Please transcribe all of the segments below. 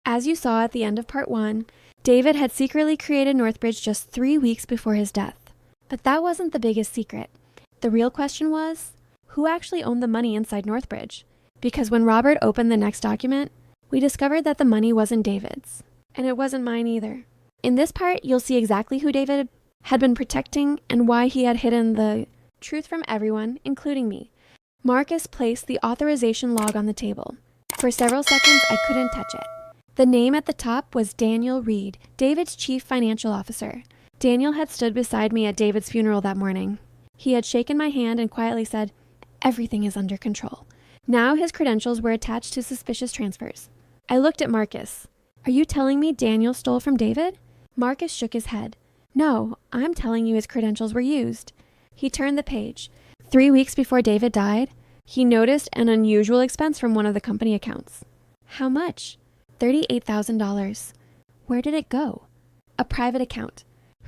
As you saw at the end of part 1, David had secretly created Northbridge just 3 weeks before his death. But that wasn't the biggest secret. The real question was, who actually owned the money inside Northbridge? Because when Robert opened the next document, we discovered that the money wasn't David's. And it wasn't mine either. In this part, you'll see exactly who David had been protecting and why he had hidden the truth from everyone, including me. Marcus placed the authorization log on the table. For several seconds, I couldn't touch it. The name at the top was Daniel Reed, David's chief financial officer. Daniel had stood beside me at David's funeral that morning. He had shaken my hand and quietly said, "Everything is under control." Now his credentials were attached to suspicious transfers. I looked at Marcus. "Are you telling me Daniel stole from David?" Marcus shook his head. "No, I'm telling you his credentials were used." He turned the page. 3 weeks before David died, he noticed an unusual expense from one of the company accounts. How much? $38,000. Where did it go? A private account.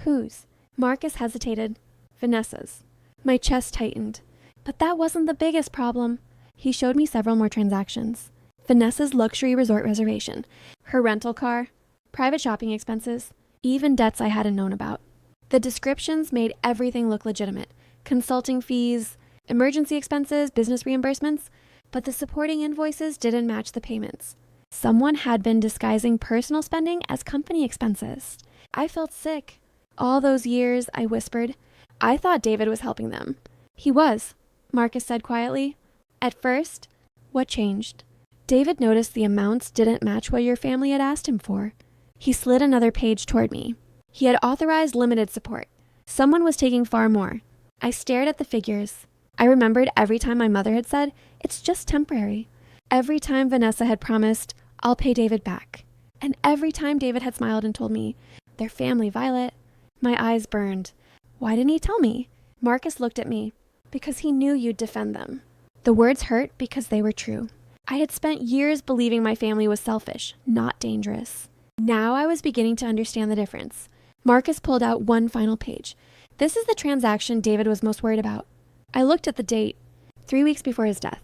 Whose? Marcus hesitated. Vanessa's. My chest tightened. But that wasn't the biggest problem. He showed me several more transactions. Vanessa's luxury resort reservation, her rental car, private shopping expenses, even debts I hadn't known about. The descriptions made everything look legitimate. Consulting fees, emergency expenses, business reimbursements, but the supporting invoices didn't match the payments. Someone had been disguising personal spending as company expenses. I felt sick. All those years, I whispered, I thought David was helping them. He was, Marcus said quietly. At first, what changed? David noticed the amounts didn't match what your family had asked him for. He slid another page toward me. He had authorized limited support. Someone was taking far more. I stared at the figures. I remembered every time my mother had said, "It's just temporary." Every time Vanessa had promised, "I'll pay David back." And every time David had smiled and told me, "Their family, Violet." My eyes burned. Why didn't he tell me? Marcus looked at me. Because he knew you'd defend them. The words hurt because they were true. I had spent years believing my family was selfish, not dangerous. Now I was beginning to understand the difference. Marcus pulled out one final page. This is the transaction David was most worried about. I looked at the date, 3 weeks before his death.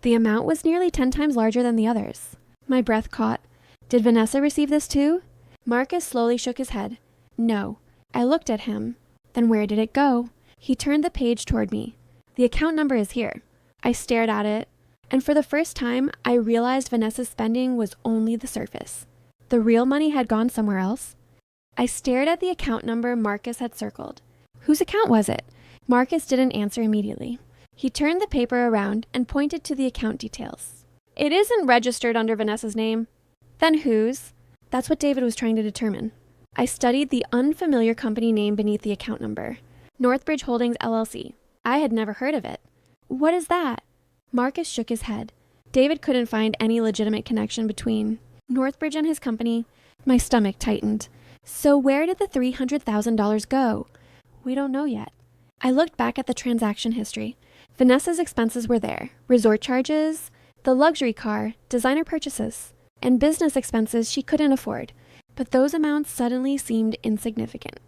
The amount was nearly 10 times larger than the others. My breath caught. Did Vanessa receive this too? Marcus slowly shook his head. No. I looked at him. Then where did it go? He turned the page toward me. The account number is here. I stared at it, and for the first time, I realized Vanessa's spending was only the surface. The real money had gone somewhere else. I stared at the account number Marcus had circled. Whose account was it? Marcus didn't answer immediately. He turned the paper around and pointed to the account details. It isn't registered under Vanessa's name. Then whose? That's what David was trying to determine. I studied the unfamiliar company name beneath the account number. Northbridge Holdings, LLC. I had never heard of it. What is that? Marcus shook his head. David couldn't find any legitimate connection between Northbridge and his company. My stomach tightened. So where did the $300,000 go? We don't know yet. I looked back at the transaction history. Vanessa's expenses were there. Resort charges, the luxury car, designer purchases, and business expenses she couldn't afford. But those amounts suddenly seemed insignificant.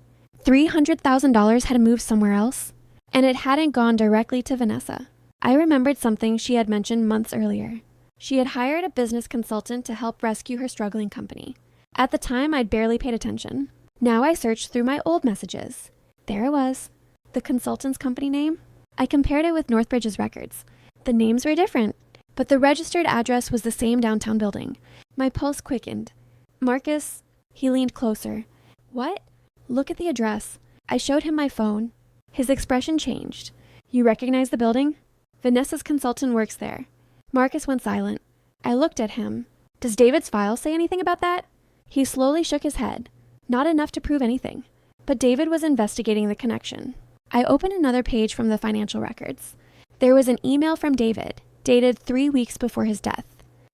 $300,000 had moved somewhere else, and it hadn't gone directly to Vanessa. I remembered something she had mentioned months earlier. She had hired a business consultant to help rescue her struggling company. At the time, I'd barely paid attention. Now I searched through my old messages. There it was. The consultant's company name? I compared it with Northbridge's records. The names were different, but the registered address was the same downtown building. My pulse quickened. Marcus, he leaned closer. What? Look at the address. I showed him my phone. His expression changed. You recognize the building? Vanessa's consultant works there. Marcus went silent. I looked at him. Does David's file say anything about that? He slowly shook his head. Not enough to prove anything. But David was investigating the connection. I opened another page from the financial records. There was an email from David, dated 3 weeks before his death.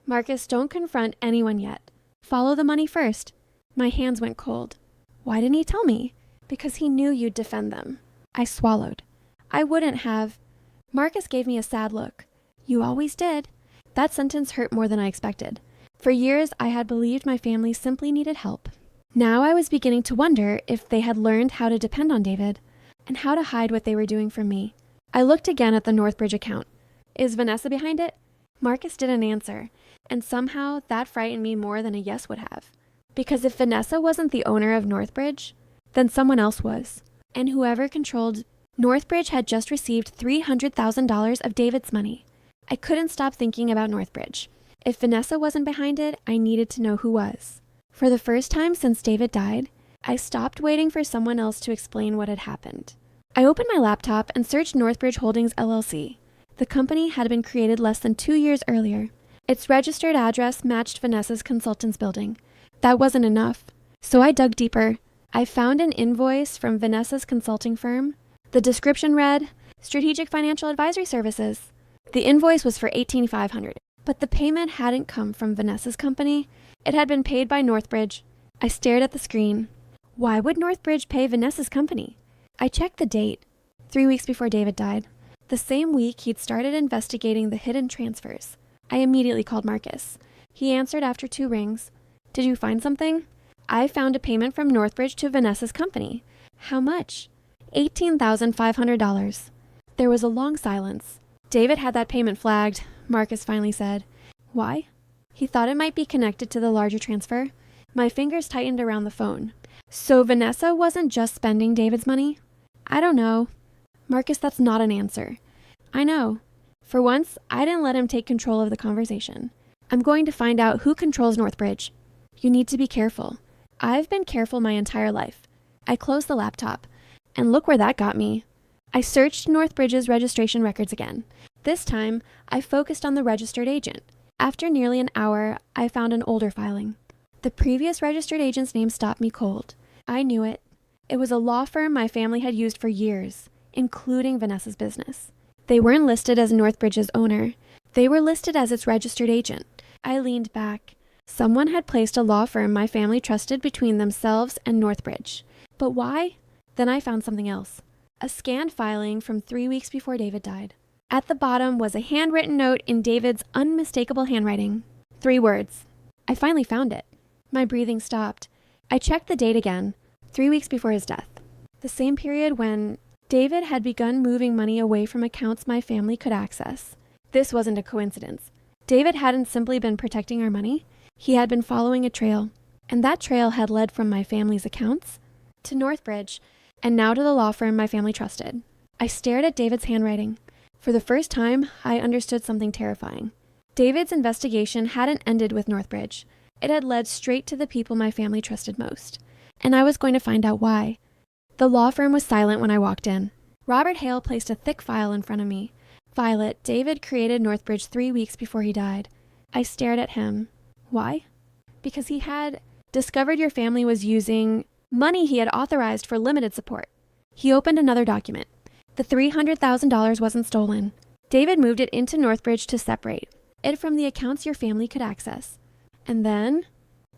Marcus, don't confront anyone yet. Follow the money first. My hands went cold. Why didn't he tell me? Because he knew you'd defend them. I swallowed. I wouldn't have. Marcus gave me a sad look. You always did. That sentence hurt more than I expected. For years, I had believed my family simply needed help. Now I was beginning to wonder if they had learned how to depend on David and how to hide what they were doing from me. I looked again at the Northbridge account. Is Vanessa behind it? Marcus didn't answer. And somehow that frightened me more than a yes would have. Because if Vanessa wasn't the owner of Northbridge, then someone else was. And whoever controlled Northbridge had just received $300,000 of David's money. I couldn't stop thinking about Northbridge. If Vanessa wasn't behind it, I needed to know who was. For the first time since David died, I stopped waiting for someone else to explain what had happened. I opened my laptop and searched Northbridge Holdings LLC. The company had been created less than 2 years earlier. Its registered address matched Vanessa's consultant's building. That wasn't enough, so I dug deeper. I found an invoice from Vanessa's consulting firm. The description read, Strategic Financial Advisory Services. The invoice was for $18,500, but the payment hadn't come from Vanessa's company. It had been paid by Northbridge. I stared at the screen. Why would Northbridge pay Vanessa's company? I checked the date, 3 weeks before David died. The same week he'd started investigating the hidden transfers. I immediately called Marcus. He answered after 2 rings. Did you find something? I found a payment from Northbridge to Vanessa's company. How much? $18,500. There was a long silence. David had that payment flagged, Marcus finally said. Why? He thought it might be connected to the larger transfer. My fingers tightened around the phone. So Vanessa wasn't just spending David's money? I don't know. Marcus, that's not an answer. I know. For once, I didn't let him take control of the conversation. I'm going to find out who controls Northbridge. You need to be careful. I've been careful my entire life. I closed the laptop, and look where that got me. I searched Northbridge's registration records again. This time, I focused on the registered agent. After nearly an hour, I found an older filing. The previous registered agent's name stopped me cold. I knew it. It was a law firm my family had used for years, including Vanessa's business. They weren't listed as Northbridge's owner. They were listed as its registered agent. I leaned back. Someone had placed a law firm my family trusted between themselves and Northbridge. But why? Then I found something else. A scanned filing from 3 weeks before David died. At the bottom was a handwritten note in David's unmistakable handwriting. 3 words. I finally found it. My breathing stopped. I checked the date again, 3 weeks before his death. The same period when David had begun moving money away from accounts my family could access. This wasn't a coincidence. David hadn't simply been protecting our money. He had been following a trail, and that trail had led from my family's accounts to Northbridge, and now to the law firm my family trusted. I stared at David's handwriting. For the first time, I understood something terrifying. David's investigation hadn't ended with Northbridge. It had led straight to the people my family trusted most, and I was going to find out why. The law firm was silent when I walked in. Robert Hale placed a thick file in front of me. Violet, David created Northbridge 3 weeks before he died. I stared at him. Why? Because he had discovered your family was using money he had authorized for limited support. He opened another document. The $300,000 wasn't stolen. David moved it into Northbridge to separate it from the accounts your family could access. And then,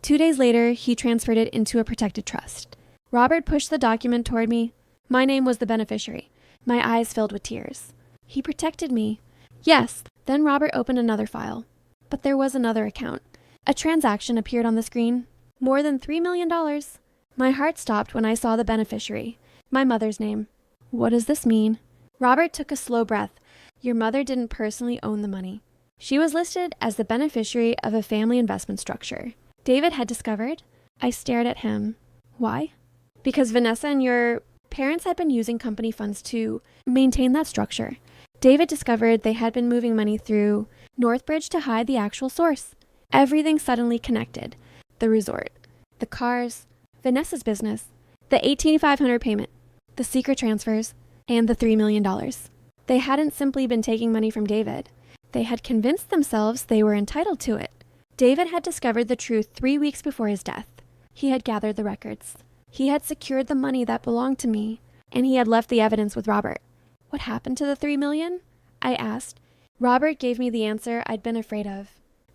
2 days later, he transferred it into a protected trust. Robert pushed the document toward me. My name was the beneficiary. My eyes filled with tears. He protected me. Yes. Then Robert opened another file. But there was another account. A transaction appeared on the screen. More than $3 million. My heart stopped when I saw the beneficiary. My mother's name. What does this mean? Robert took a slow breath. Your mother didn't personally own the money. She was listed as the beneficiary of a family investment structure David had discovered. I stared at him. Why? Because Vanessa and your parents had been using company funds to maintain that structure. David discovered they had been moving money through Northbridge to hide the actual source. Everything suddenly connected. The resort, the cars, Vanessa's business, the $18,500 payment, the secret transfers, and the $3 million. They hadn't simply been taking money from David. They had convinced themselves they were entitled to it. David had discovered the truth 3 weeks before his death. He had gathered the records. He had secured the money that belonged to me, and he had left the evidence with Robert. What happened to the $3 million? I asked. Robert gave me the answer I'd been afraid of.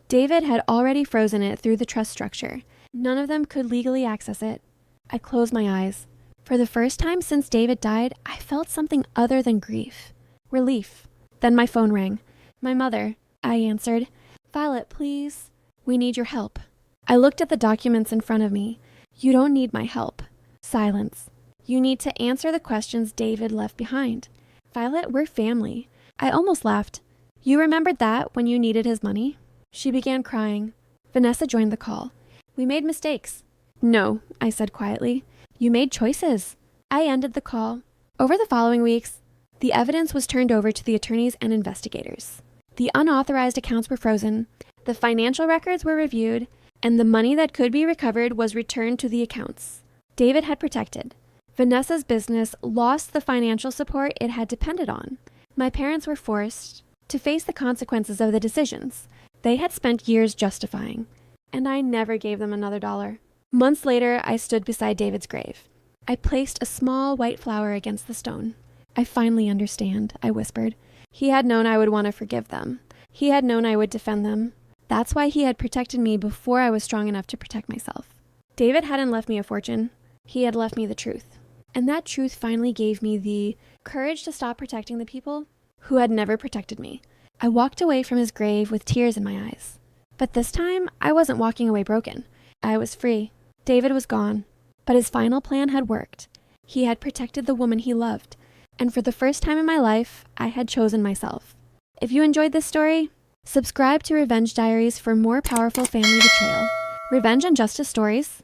David had already frozen it through the trust structure. None of them could legally access it. I closed my eyes. For the first time since David died, I felt something other than grief. Relief. Then my phone rang. My mother. I answered. Violet, please. We need your help. I looked at the documents in front of me. You don't need my help. Silence. You need to answer the questions David left behind. Violet, we're family. I almost laughed. You remembered that when you needed his money? She began crying. Vanessa joined the call. We made mistakes. No, I said quietly. You made choices. I ended the call. Over the following weeks, the evidence was turned over to the attorneys and investigators. The unauthorized accounts were frozen, the financial records were reviewed, and the money that could be recovered was returned to the accounts David had protected. Vanessa's business lost the financial support it had depended on. My parents were forced to face the consequences of the decisions they had spent years justifying, and I never gave them another dollar. Months later, I stood beside David's grave. I placed a small white flower against the stone. I finally understand, I whispered. He had known I would want to forgive them. He had known I would defend them. That's why he had protected me before I was strong enough to protect myself. David hadn't left me a fortune. He had left me the truth. And that truth finally gave me the courage to stop protecting the people who had never protected me. I walked away from his grave with tears in my eyes. But this time, I wasn't walking away broken. I was free. David was gone. But his final plan had worked. He had protected the woman he loved. And for the first time in my life, I had chosen myself. If you enjoyed this story, subscribe to Revenge Diaries for more powerful family betrayal, revenge and justice stories,